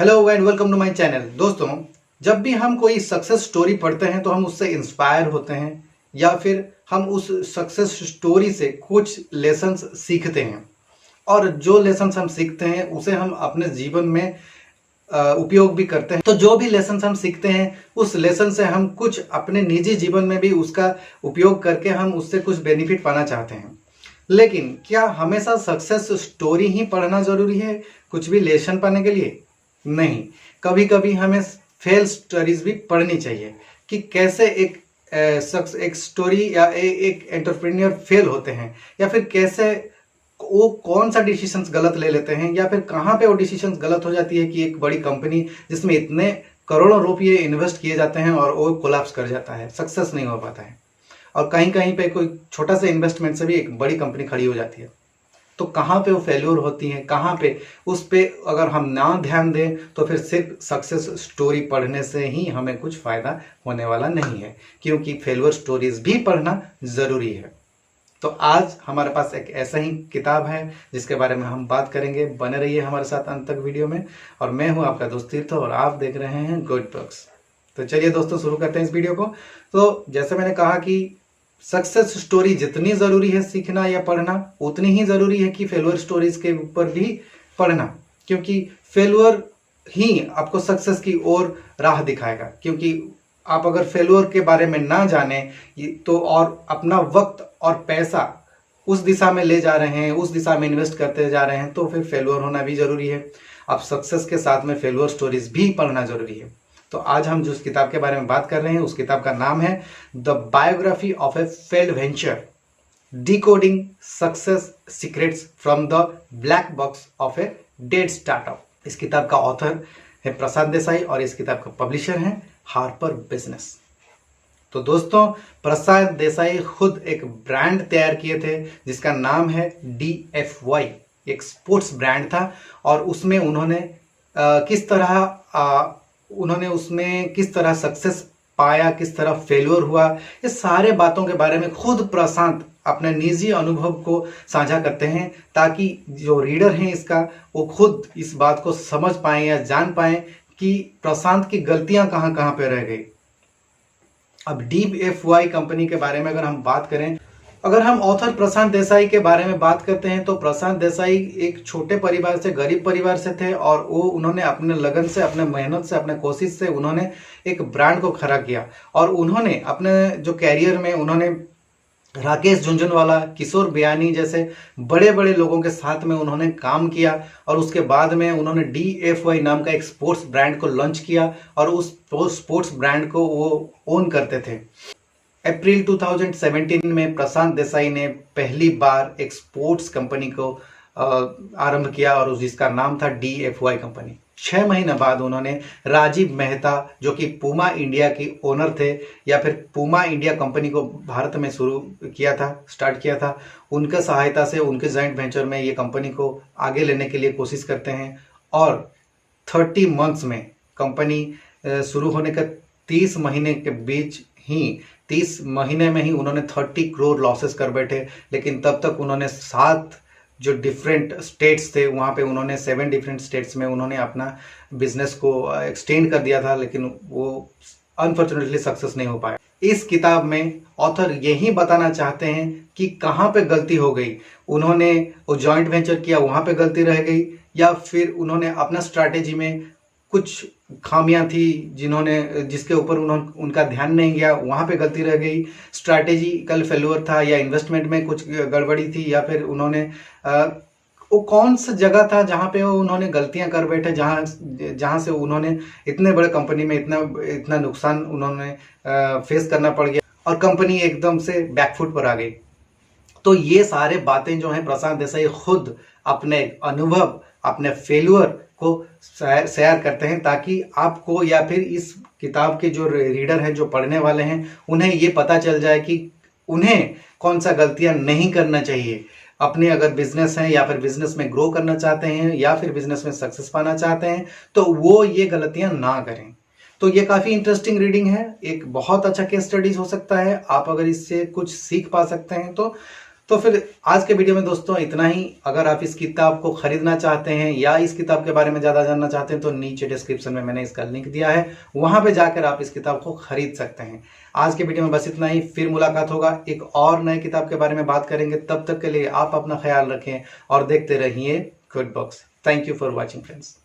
Hello and welcome to my channel. दोस्तों, जब भी हम कोई सक्सेस स्टोरी पढ़ते हैं तो हम उससे इंस्पायर होते हैं या फिर हम उस सक्सेस स्टोरी से कुछ लेसन्स सीखते हैं। और जो लेसन्स हम सीखते हैं उसे हम अपने जीवन में उपयोग भी करते हैं। तो जो भी लेसन्स हम सीखते हैं उस लेसन से हम कुछ अपने निजी जीवन में भी उसका उपयोग करके हम उससे कुछ बेनिफिट पाना चाहते हैं। लेकिन क्या हमेशा सक्सेस स्टोरी ही पढ़ना जरूरी है कुछ भी लेसन पाने के लिए? नहीं, कभी कभी हमें फेल स्टोरीज भी पढ़नी चाहिए कि कैसे एक स्टोरी या एक एंटरप्रेन्योर फेल होते हैं, या फिर कैसे वो कौन सा डिसीजंस गलत ले लेते हैं, या फिर कहाँ पे वो डिसीजंस गलत हो जाती है कि एक बड़ी कंपनी जिसमें इतने करोड़ों रुपये इन्वेस्ट किए जाते हैं और वो कोलैप्स कर जाता है, सक्सेस नहीं हो पाता है। और कहीं कहीं पे कोई छोटा सा इन्वेस्टमेंट से भी एक बड़ी कंपनी खड़ी हो जाती है। तो कहाँ पे वो फेल्योर होती है, कहाँ पे उस पे अगर हम ना ध्यान दें तो फिर सिर्फ सक्सेस स्टोरी पढ़ने से ही हमें कुछ फायदा होने वाला नहीं है, क्योंकि फेल्योर स्टोरीज भी पढ़ना जरूरी है। तो आज हमारे पास एक ऐसा ही किताब है जिसके बारे में हम बात करेंगे। बने रहिए हमारे साथ अंत तक वीडियो में। और मैं हूं आपका दोस्त तीर्थ और आप देख रहे हैं गुड बुक्स। तो चलिए दोस्तों, शुरू करते हैं इस वीडियो को। तो जैसे मैंने कहा कि सक्सेस स्टोरी जितनी जरूरी है सीखना या पढ़ना, उतनी ही जरूरी है कि फेल्योर स्टोरीज के ऊपर भी पढ़ना, क्योंकि फेल्योर ही आपको सक्सेस की ओर राह दिखाएगा। क्योंकि आप अगर फेल्योर के बारे में ना जाने तो और अपना वक्त और पैसा उस दिशा में ले जा रहे हैं, उस दिशा में इन्वेस्ट करते जा रहे हैं, तो फिर फेल्योर होना भी जरूरी है। अब सक्सेस के साथ में फेल्योर स्टोरीज भी पढ़ना जरूरी है। तो आज हम जिस किताब के बारे में बात कर रहे हैं उस किताब का नाम है the biography of A failed venture, decoding success secrets from the black box of a dead startup. इस किताब का ऑथर है प्रशांत देसाई और इस किताब का पब्लिशर है हार्पर बिजनेस। तो दोस्तों, प्रशांत देसाई खुद एक ब्रांड तैयार किए थे जिसका नाम है DFY, एक स्पोर्ट्स ब्रांड था। और उसमें उन्होंने किस तरह सक्सेस पाया, किस तरह फेल्योर हुआ, ये सारे बातों के बारे में खुद प्रशांत अपने निजी अनुभव को साझा करते हैं, ताकि जो रीडर हैं इसका वो खुद इस बात को समझ पाएं या जान पाएं कि प्रशांत की गलतियां कहां कहां पे रह गई। अब DFY कंपनी के बारे में अगर हम बात करें, अगर हम ऑथर प्रशांत देसाई के बारे में बात करते हैं तो प्रशांत देसाई एक छोटे परिवार से, गरीब परिवार से थे और वो उन्होंने अपने लगन से, अपने मेहनत से, अपने कोशिश से उन्होंने एक ब्रांड को खड़ा किया। और उन्होंने अपने जो कैरियर में उन्होंने राकेश झुनझुनवाला, किशोर बियानी जैसे बड़े बड़े लोगों के साथ में उन्होंने काम किया। और उसके बाद में उन्होंने DFY नाम का एक स्पोर्ट्स ब्रांड को लॉन्च किया और उस स्पोर्ट्स ब्रांड को वो ओन करते थे। अप्रैल 2017 में प्रशांत देसाई ने पहली बार एक स्पोर्ट्स कंपनी को आरंभ किया और जिसका नाम था DFY कंपनी। 6 महीने बाद उन्होंने राजीव मेहता, जो कि पूमा इंडिया की ओनर थे या फिर पूमा इंडिया कंपनी को भारत में स्टार्ट किया था, उनके सहायता से उनके जॉइंट वेंचर में ये कंपनी को आगे लेने के लिए कोशिश करते हैं। और 30 मंथ्स में कंपनी शुरू होने का 30 महीने के बीच ही 30 महीने में ही उन्होंने 30 करोड़ लॉसेस कर बैठे। लेकिन तब तक उन्होंने 7 जो डिफरेंट स्टेट्स थे वहाँ पे उन्होंने 7 डिफरेंट स्टेट्स में उन्होंने अपना बिजनेस को एक्सटेंड कर दिया था, लेकिन वो अनफॉर्चुनेटली सक्सेस नहीं हो पाया। इस किताब में ऑथर यही बताना चाहते हैं कि कहाँ पे गलती हो गई, उन्होंने वो जॉइंट वेंचर किया वहाँ पे गलती रह गई, या फिर उन्होंने अपना स्ट्रैटेजी में कुछ खामियां थी जिसके ऊपर उनका ध्यान नहीं गया, वहां पे गलती रह गई। स्ट्रैटेजिकल फेल्योर था या इन्वेस्टमेंट में कुछ गड़बड़ी थी, या फिर उन्होंने वो कौन सा जगह था जहां पे उन्होंने गलतियां कर बैठे, जहां से उन्होंने इतने बड़े कंपनी में इतना नुकसान उन्होंने फेस करना पड़ गया और कंपनी एकदम से बैकफुट पर आ गई। तो ये सारे बातें जो हैं प्रशांत देसाई खुद अपने अनुभव, अपने फेल्यूर को शेयर करते हैं, ताकि आपको या फिर इस किताब के जो रीडर हैं, जो पढ़ने वाले हैं, उन्हें ये पता चल जाए कि उन्हें कौन सा गलतियां नहीं करना चाहिए। अपने अगर बिजनेस है या फिर बिजनेस में ग्रो करना चाहते हैं या फिर बिजनेस में सक्सेस पाना चाहते हैं तो वो ये गलतियां ना करें। तो ये काफी इंटरेस्टिंग रीडिंग है, एक बहुत अच्छा केस स्टडीज हो सकता है। आप अगर इससे कुछ सीख पा सकते हैं तो फिर आज के वीडियो में दोस्तों इतना ही। अगर आप इस किताब को खरीदना चाहते हैं या इस किताब के बारे में ज़्यादा जानना चाहते हैं तो नीचे डिस्क्रिप्शन में मैंने इसका लिंक दिया है, वहां पे जाकर आप इस किताब को खरीद सकते हैं। आज के वीडियो में बस इतना ही, फिर मुलाकात होगा, एक और नए किताब के बारे में बात करेंगे। तब तक के लिए आप अपना ख्याल रखें और देखते रहिए quit box. Thank you for watching friends.